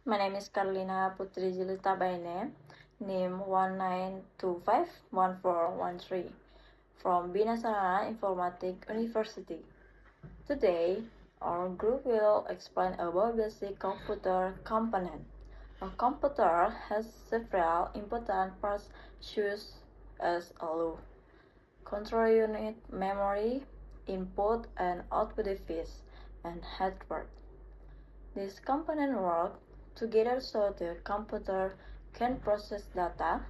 My name is Carlina Putri Julita by name 19251413 from Binasarana Informatic University. Today, our group will explain about basic computer component. A computer has several important parts such as a control unit, memory, input and output device, and hardware. These components work together so the computer can process data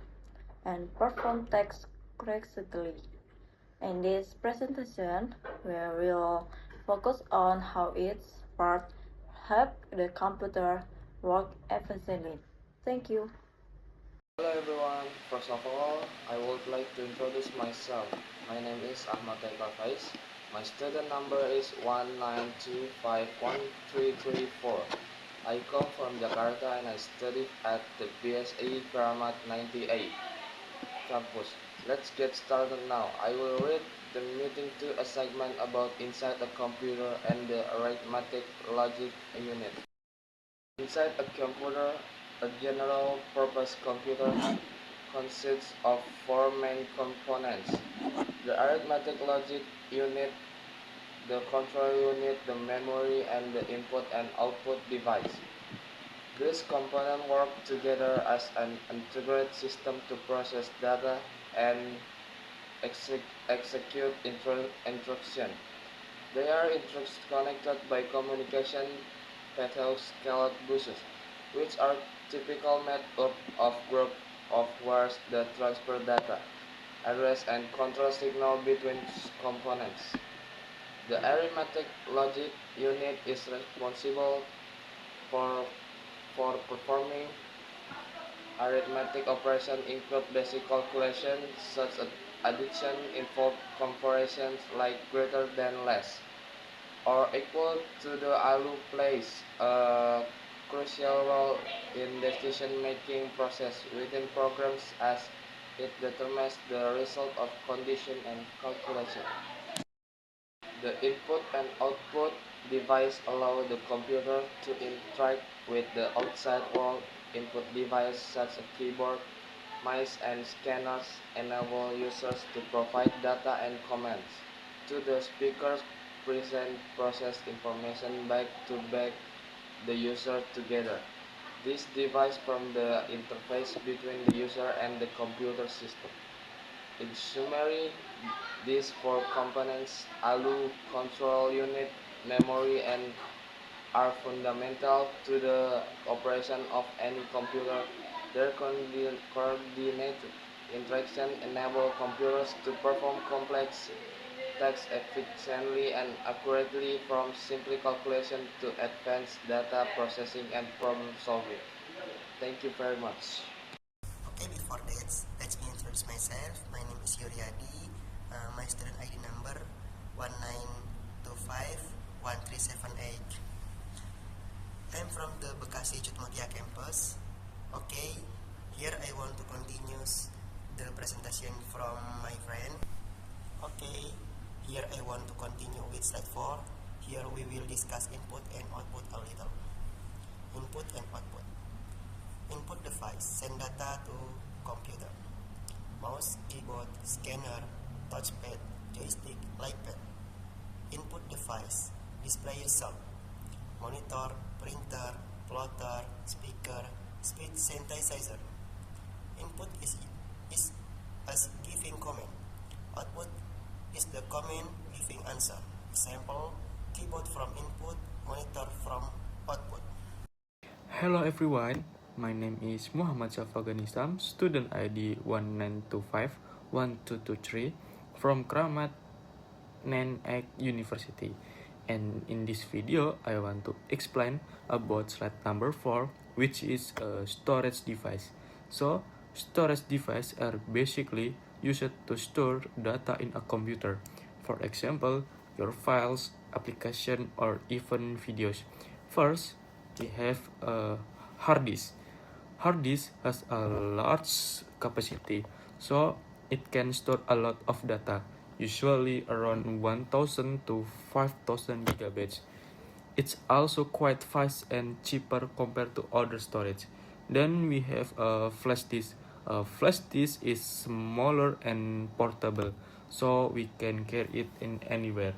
and perform tasks correctly. In this presentation, we will focus on how each part help the computer work efficiently. Thank you. Hello everyone, first of all, I would like to introduce myself. My name is Ahmad Eka Faiz. My student number is 192513334. I come from Jakarta and I study at the BSI Keramat 98 campus. Let's get started now. I will read the meeting to a segment about inside a computer and the arithmetic logic unit. Inside a computer, a general-purpose computer consists of four main components: the arithmetic logic unit, the control unit, the memory, and the input and output device. These components work together as an integrated system to process data and execute instructions. They are interconnected by communication petoscaled buses, which are typical method of group of wires that transfer data, address, and control signal between components. The arithmetic logic unit is responsible for, for performing arithmetic operations include basic calculations such as addition, involve comparisons like greater than less, or equal to the ALU plays a crucial role in decision-making process within programs as it determines the result of condition and calculation. The input and output device allow the computer to interact with the outside world. Input devices such as keyboard, mice, and scanners enable users to provide data and commands to the speakers present process information back to back the user together. This device from the interface between the user and the computer system. In summary, these four components, ALU, control unit, memory, and are fundamental to the operation of any computer. Their coordinated interaction enable computers to perform complex tasks efficiently and accurately, from simple calculation to advanced data processing and problem solving. Thank you very much. Okay, before that, let me introduce myself. My name is Yuryadi. My student ID number 19251378. I'm from the Bekasi Cutmutia campus. Okay, here I want to continue the presentation from my friend. Okay, here I want to continue with slide 4. Here we will discuss input and output a little. Input and output. Input device send data to computer. Mouse, keyboard, scanner, touchpad, joystick, lightpad. Input device display result. Monitor, printer, plotter, speaker, speed synthesizer. Input is as giving command. Output is the command giving answer. Example, keyboard from input, monitor from output. Hello everyone, my name is Muhammad Safaganisam, student ID 19251223 from Keramat 98 University. And in this video, I want to explain about slide number 4, which is a storage device. So, storage devices are basically used to store data in a computer. For example, your files, application, or even videos. First, we have a hard disk. Hard disk has a large capacity, so it can store a lot of data, usually around 1000 to 5000 gigabytes. It's also quite fast and cheaper compared to other storage. Then we have a flash disk. A flash disk is smaller and portable, so we can carry it in anywhere.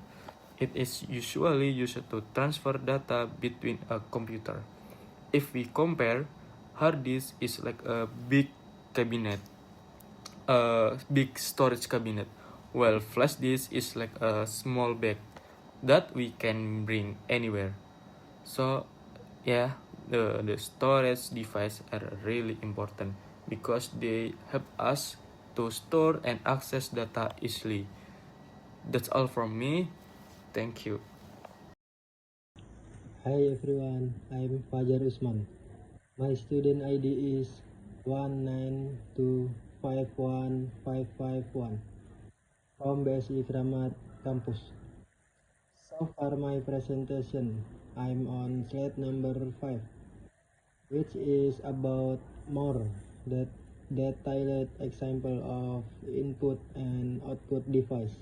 It is usually used to transfer data between a computer. If we compare, hard disk is like a cabinet, big storage cabinet, while flash disk is like a small bag that we can bring anywhere. So yeah, the storage device are really important because they help us to store and access data easily. That's all from me. Thank you. Hi everyone, I'm Fajar Usman. My student ID is 192515551 from BSI Kramat Campus. So far my presentation, I'm on slide number 5, which is about more that detailed example of input and output device.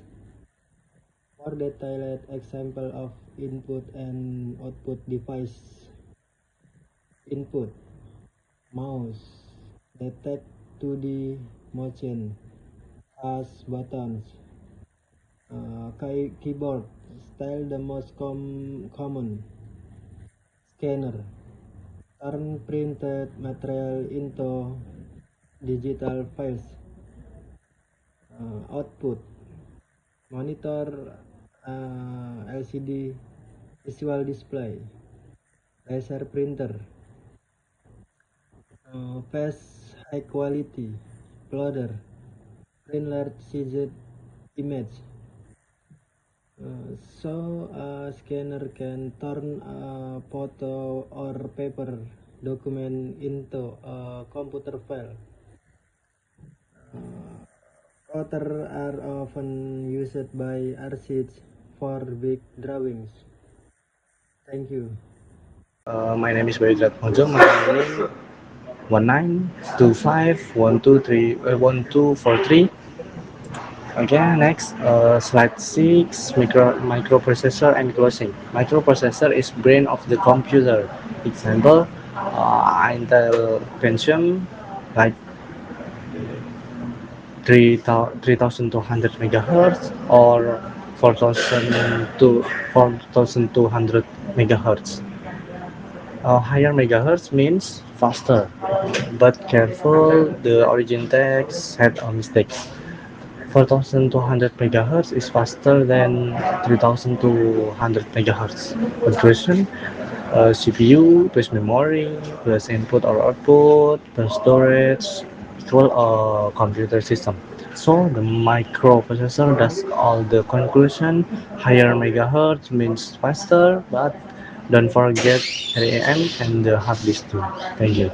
More detailed example of input and output device. Input: mouse, detect 2D motion, touch buttons, keyboard, style the most common, scanner, turn printed material into digital files, output, monitor, LCD visual display, laser printer, fast high quality, plotter, print large sized image. So a scanner can turn a photo or paper document into a computer file. Plotter are often used by artists for big drawings. Thank you. My name is Baidrat Mojo. My name 19251243. Okay, next, slide 6, microprocessor and closing. Microprocessor is brain of the computer. Example, Intel Pentium, like 3200 megahertz or 4200 megahertz. Higher megahertz means faster, but careful, the origin text had a mistake. 4200 megahertz is faster than 3200 megahertz. Conclusion: CPU plus memory plus input or output plus storage equal a computer system. So the microprocessor does all the conclusion. Higher megahertz means faster, but don't forget RAM and the hard disk too. Thank you.